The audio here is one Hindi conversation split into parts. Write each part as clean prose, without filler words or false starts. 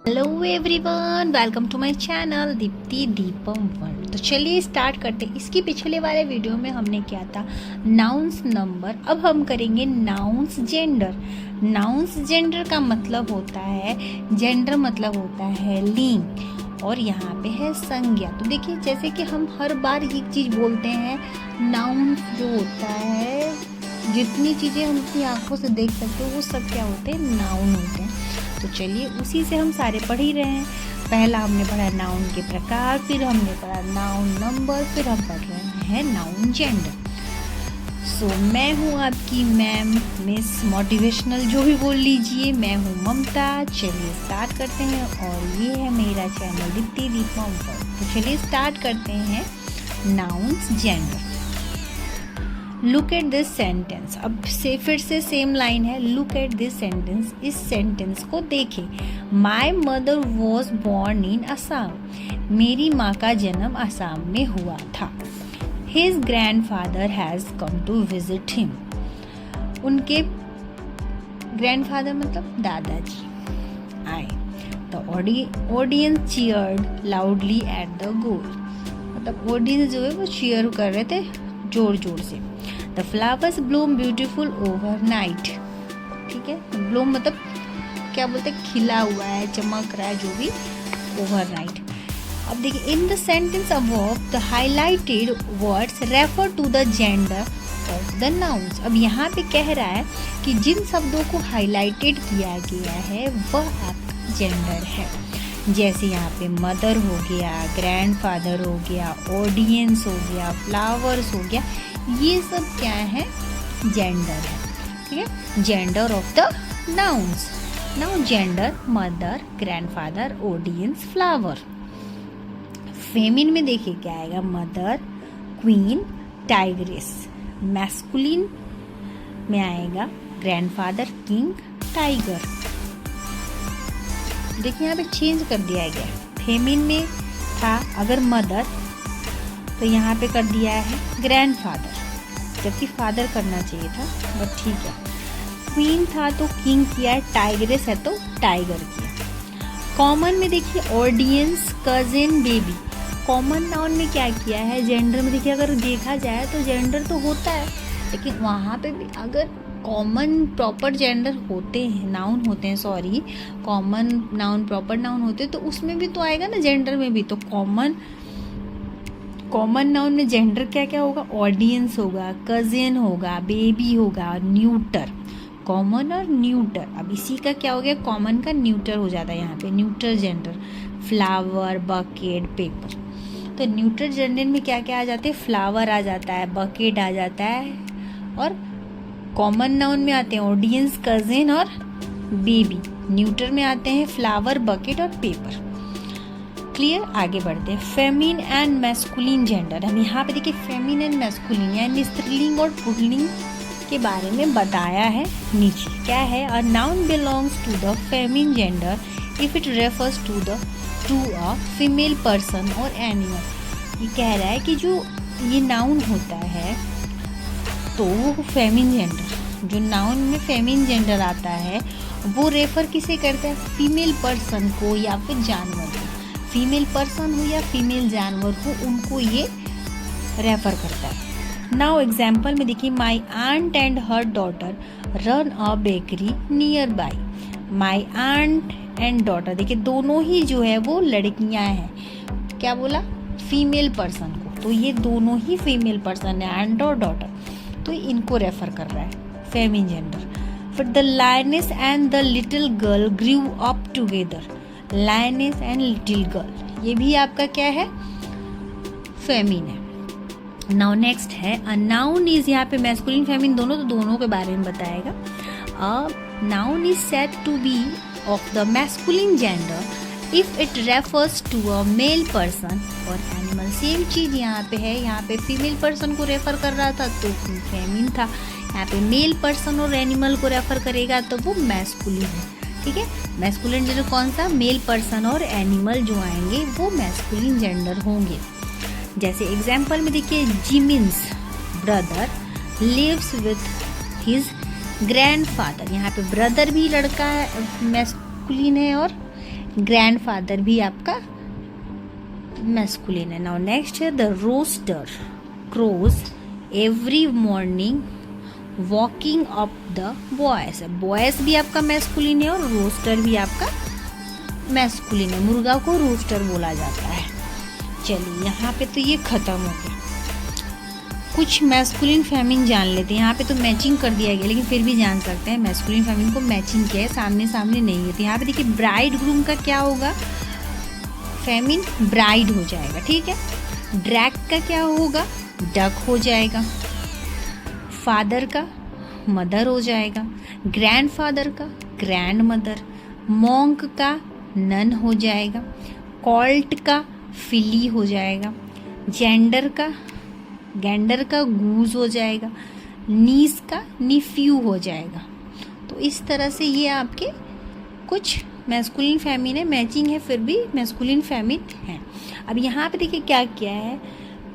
Hello everyone, welcome to my channel Deepti Deepam world. तो चलिए स्टार्ट करते हैं। इसके पिछले वाले वीडियो में हमने किया था नाउन्स नंबर, अब हम करेंगे नाउन्स जेंडर। नाउन्स जेंडर का मतलब होता है, जेंडर मतलब होता है लिंग, और यहाँ पे है संज्ञा। तो देखिए, जैसे कि हम हर बार एक चीज बोलते हैं, नाउन्स जो होता है, जितनी चीजें हम अपनी आंखों से देख सकते हो वो सब क्या होते हैं, नाउन होते हैं। तो चलिए उसी से हम सारे पढ़ ही रहे हैं। पहला हमने पढ़ा नाउन के प्रकार, फिर हमने पढ़ा नाउन नंबर, फिर हम पढ़ रहे हैं नाउन जेंडर। सो मैं हूँ आपकी मैम, मिस मोटिवेशनल, जो भी बोल लीजिए। मैं हूँ ममता। चलिए स्टार्ट करते हैं, और ये है मेरा चैनल दीप्ति दीपम वर्ल्ड। तो चलिए स्टार्ट करते हैं nouns gender. Look at this sentence. अब से फिर से सेम लाइन है, लुक एट दिस सेंटेंस। इस सेंटेंस को देखें। My mother was born in Assam. मेरी माँ का जन्म असम में हुआ था। His grandfather has come to visit him. उनके ग्रैंडफादर मतलब दादाजी आए। The audience cheered loudly at the goal. मतलब ऑडियंस जो है वो चीयर कर रहे थे जोर जोर से। The flowers bloom beautiful overnight। ठीक है, ब्लूम मतलब क्या बोलते हैं, खिला हुआ है, चमक रहा है, जो भी, overnight। अब देखिए, in the sentence above the highlighted words refer to the gender of the nouns। अब यहाँ पे कह रहा है कि जिन शब्दों को हाईलाइटेड किया गया है वह आपका जेंडर है। जैसे यहाँ पे मदर हो गया, ग्रैंडफादर हो गया, ऑडियंस हो गया, फ्लावर्स हो गया, ये सब क्या है, जेंडर है। ठीक है, gender of the nouns. Now gender mother, grandfather, audience, flower. Feminine में देखिए क्या आएगा, मदर, क्वीन, टाइग्रेस। मैस्कुलिन में आएगा ग्रैंडफादर, किंग, टाइगर। देखिए यहाँ पे चेंज कर दिया गया। फेमिन में था अगर मदर, तो यहाँ पे कर दिया है ग्रैंडफादर, जबकि फादर करना चाहिए था, बट ठीक है। क्वीन था तो किंग किया है, टाइग्रेस है तो टाइगर किया। कॉमन में देखिए audience, cousin, baby. Common noun में क्या किया है, जेंडर में देखिए, अगर देखा जाए तो जेंडर तो होता है, लेकिन वहाँ पे भी अगर कॉमन प्रॉपर जेंडर होते हैं, नाउन होते हैं, sorry, common noun proper noun होते हैं, तो उसमें भी तो आएगा ना, जेंडर में भी। तो कॉमन नाउन में जेंडर क्या क्या होगा, ऑडियंस होगा, कजिन होगा, बेबी होगा, न्यूटर। कॉमन और न्यूटर। अब इसी का क्या हो गया, कॉमन का न्यूटर हो जाता है यहाँ पे, neuter gender. Flower, bucket, paper. तो न्यूटर जेंडर में क्या क्या आ जाते हैं, फ्लावर आ जाता है, बकेट आ जाता है, और कॉमन नाउन में आते हैं ऑडियंस, कजिन और बेबी। न्यूटर में आते हैं फ्लावर, बकेट और पेपर। क्लियर, आगे बढ़ते हैं। Feminine and masculine gender. हम यहाँ पे देखिए फेमिन एंड मैस्कुलिन यानी स्त्रीलिंग और पुल्लिंग के बारे में बताया है नीचे। क्या है, a noun belongs to the feminine gender if it refers to a female person और एनिमल। ये कह रहा है कि जो ये नाउन होता है तो वो फेमिन जेंडर, जो नाउन में फेमिन जेंडर आता है वो रेफर किसे करता है, फीमेल पर्सन को या फिर जानवर को। फीमेल पर्सन हो या फीमेल जानवर हो, उनको ये रेफर करता है। नाउ एग्जाम्पल में देखिए, my aunt and her daughter run a bakery nearby. My aunt and daughter, देखिए दोनों ही जो है वो लड़कियां हैं। क्या बोला, फीमेल पर्सन को, तो ये दोनों ही फीमेल पर्सन है, आंट और डॉटर, तो इनको रेफर कर रहा है, फेमिन जेंडर। फिर the lioness and the little girl grew up together. Lioness and little girl, ये भी आपका क्या है, फेमिन है। नाउ नेक्स्ट है, अ नाउन इज, यहाँ पे मैस्कुलिन फेमिन दोनों, तो दोनों के बारे में बताएगा। A noun is said to be of the masculine gender if it refers to a male person और एनिमल। सेम चीज यहाँ पे है, यहाँ पे फीमेल पर्सन को रेफर कर रहा था तो फेमिन था, यहाँ पे मेल पर्सन और एनिमल को रेफर करेगा तो वो मैस्कुलिन है। ठीक है, मैस्कुलिन जेंडर कौन सा, मेल पर्सन और एनिमल जो आएंगे वो मैस्कुलिन जेंडर होंगे। जैसे एग्जाम्पल में देखिए, Jimin's brother lives with his grandfather. यहाँ पे ब्रदर भी लड़का है, मैस्कुलिन है, और ग्रैंडफादर भी आपका मैस्कुलिन है। नाउ नेक्स्ट है the rooster crows every morning waking up the boys. Boys भी आपका मैस्कुलिन है और रोस्टर भी आपका मैस्कुलिन है। मुर्गा को रोस्टर बोला जाता है। चलिए यहाँ पे तो ये खत्म हो गया। कुछ मैस्कुलिन फेमिन जान लेते हैं। यहाँ पे तो मैचिंग कर दिया गया, लेकिन फिर भी जान सकते हैं मैस्कुलिन फेमिन को मैचिंग किया है, सामने सामने नहीं है। तो यहाँ पे देखिए ब्राइड ग्रूम का क्या होगा, फेमिन ब्राइड हो जाएगा, ठीक है। ड्रैग का क्या होगा, डक हो जाएगा। फादर का मदर हो जाएगा। ग्रैंडफादर का ग्रैंड मदर। मॉन्क का नन हो जाएगा। कॉल्ट का फिली हो जाएगा। गैंडर का गूज हो जाएगा। नीस का निफ्यू हो जाएगा। तो इस तरह से ये आपके कुछ मैस्कुलिन फेमिन है, मैचिंग है, फिर भी मैस्कुलिन फेमिन है। अब यहाँ पे देखिए क्या क्या है,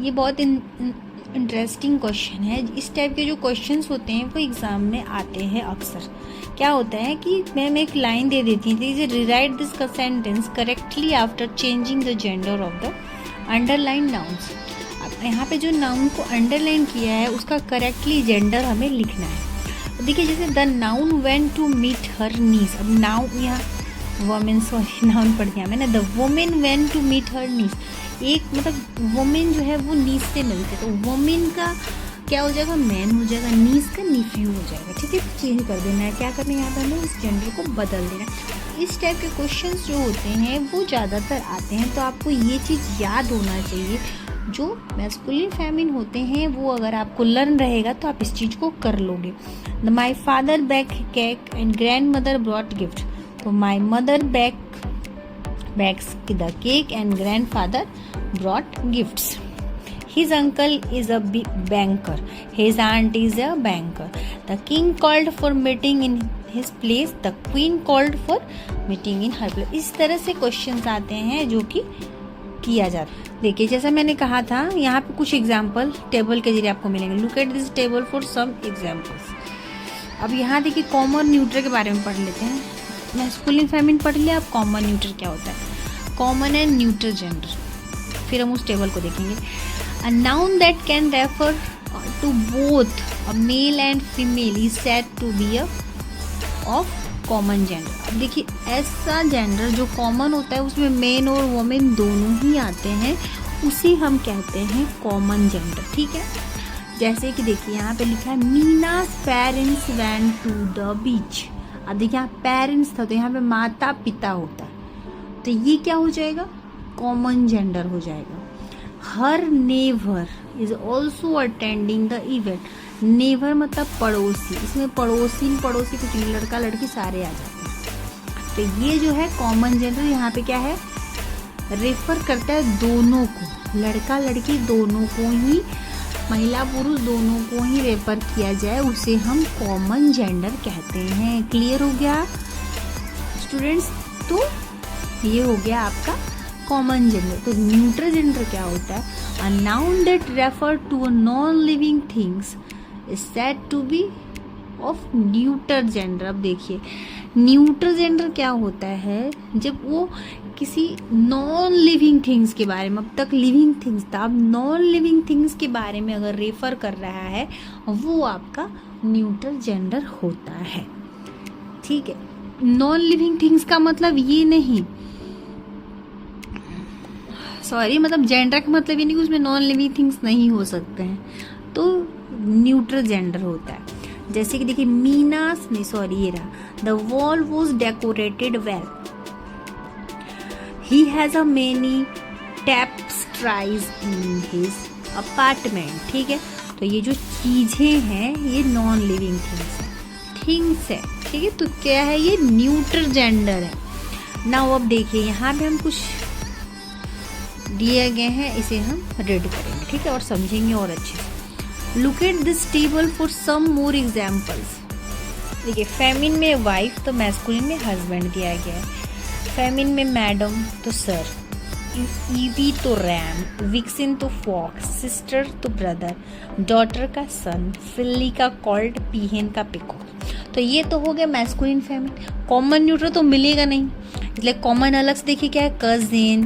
ये बहुत इंटरेस्टिंग क्वेश्चन है। इस टाइप के जो क्वेश्चंस होते हैं वो एग्जाम में आते हैं अक्सर। क्या होता है कि मैम एक लाइन दे देती थी, rewrite this sentence correctly after changing the gender of the underline nouns. अब यहाँ पे जो नाउन को अंडरलाइन किया है उसका करेक्टली जेंडर हमें लिखना है। देखिए जैसे the noun went to meet her niece. अब नाउन यहाँ वोमेन, सॉरी नाउन पढ़ दिया मैंने। The women went to meet her niece. एक मतलब वोमेन जो है वो नीस से मिलते, तो वोमेन का क्या हो जाएगा, मैन हो जाएगा। नीस का निफ्यू हो जाएगा, ठीक है। चेंज कर देना है, क्या करना है यहाँ पर हमें इस जेंडर को बदल देना है। इस टाइप के क्वेश्चंस जो होते हैं वो ज़्यादातर आते हैं, तो आपको ये चीज़ याद होना चाहिए। जो मैस्कुलिन फेमिन होते हैं वो अगर आपको लर्न रहेगा तो आप इस चीज़ को कर लोगे। My father bake cake and grandmother brought gift. तो my mother bakes the cake and grandfather brought gifts. His uncle is a banker. His aunt is a banker. The king called for meeting in his place. The queen called for meeting in her place. इस तरह से क्वेश्चंस आते हैं जो कि किया जाता है। देखिए जैसा मैंने कहा था, यहाँ पे कुछ एग्जाम्पल टेबल के जरिए आपको मिलेंगे। Look at this table for some examples. अब यहाँ देखिए कॉमन न्यूट्रल के बारे में पढ़ लेते हैं। मैस्कुलिन फेमिन पढ़ लिया, अब कॉमन न्यूट्रल क्या होता है। कॉमन एंड न्यूट्रल जेंडर, फिर हम उस टेबल को देखेंगे। A noun that can refer to both a male and female is said to be of common gender. अब देखिए ऐसा जेंडर जो कॉमन होता है उसमें मेन और वोमेन दोनों ही आते हैं, उसे हम कहते हैं कॉमन जेंडर, ठीक है। जैसे कि देखिए यहाँ पे लिखा है Meena's parents went to the beach. अब देखिए यहाँ पेरेंट्स था तो यहाँ पे माता पिता होता है, तो ये क्या हो जाएगा, कॉमन जेंडर हो जाएगा। Her neighbour is also attending the event. Neighbour मतलब पड़ोसी, इसमें पड़ोसी कुछ नहीं, लड़का लड़की सारे आ जाते हैं। तो ये जो है कॉमन जेंडर यहाँ पे क्या है, रेफर करता है दोनों को, लड़का लड़की दोनों को ही, महिला पुरुष दोनों को ही रेफर किया जाए, उसे हम कॉमन जेंडर कहते हैं। क्लियर हो गया स्टूडेंट्स। तो ये हो गया आपका कॉमन जेंडर। तो न्यूट्रल जेंडर क्या होता है, a noun that refer to a non living things is said to be of neutral gender. अब देखिए न्यूट्रल जेंडर क्या होता है, जब वो किसी नॉन लिविंग थिंग्स के बारे में, अब तक लिविंग थिंग्स था, अब नॉन लिविंग थिंग्स के बारे में अगर रेफर कर रहा है वो आपका न्यूट्रल जेंडर होता है, ठीक है। नॉन लिविंग थिंग्स का मतलब ये नहीं, सॉरी मतलब जेंडर का मतलब ये नहीं कि उसमें नॉन लिविंग थिंग्स नहीं हो सकते हैं, तो न्यूट्रल जेंडर होता है। जैसे कि देखिए मीनास नहीं, सॉरी ये रहा, the wall was decorated well. He has a many tapestries in his apartment, ठीक है। तो ये जो चीजें हैं ये नॉन लिविंग थिंग्स है, ठीक है। तो क्या है, ये न्यूट्रल जेंडर है। नाउ अब देखिए यहाँ पे हम कुछ दिए गए हैं, इसे हम रीड करेंगे, ठीक है, और समझेंगे और अच्छे से। Look at this table for some more examples. देखिए फेमिन में वाइफ तो मैस्कुलिन में हस्बैंड दिया गया है। फेमिन में मैडम तो सर, ईवी तो रैम, विक्सिन तो फॉक्स, सिस्टर तो ब्रदर, डॉटर का सन, फिल्ली का कॉल्ट, पीहेन का पिको। तो ये तो हो गया मैस्कुलिन फेमिन। कॉमन न्यूट्रल तो मिलेगा नहीं, मतलब कॉमन अलग से देखिए क्या है, कजिन,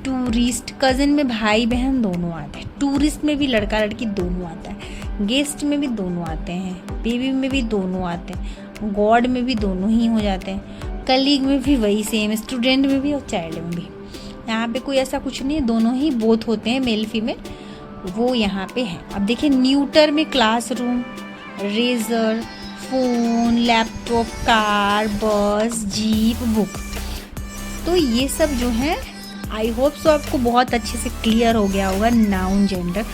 टूरिस्ट। कजिन में भाई बहन दोनों आते हैं, टूरिस्ट में भी लड़का लड़की दोनों आता है, गेस्ट में भी दोनों आते हैं, बेबी में भी दोनों आते हैं, गॉड में भी दोनों ही हो जाते हैं, कलीग में भी वही सेम, स्टूडेंट में भी और चाइल्ड में भी। यहाँ पे कोई ऐसा कुछ नहीं है, दोनों ही बोथ होते हैं, मेल फीमेल, वो यहाँ पे है। अब देखिए न्यूटर में classroom, razor, phone, laptop, car, bus, jeep, book. तो ये सब जो है आई होप सो आपको बहुत अच्छे से क्लियर हो गया होगा नाउन जेंडर।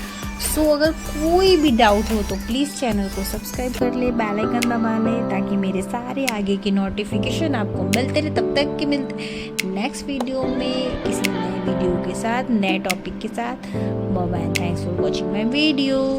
सो अगर कोई भी डाउट हो तो प्लीज़ चैनल को सब्सक्राइब कर ले, बेल आइकन दबा ले, ताकि मेरे सारे आगे के नोटिफिकेशन आपको मिलते रहे। तब तक के मिलते नेक्स्ट वीडियो में किसी नए वीडियो के साथ, नए टॉपिक के साथ। Bye bye, thanks for watching my video.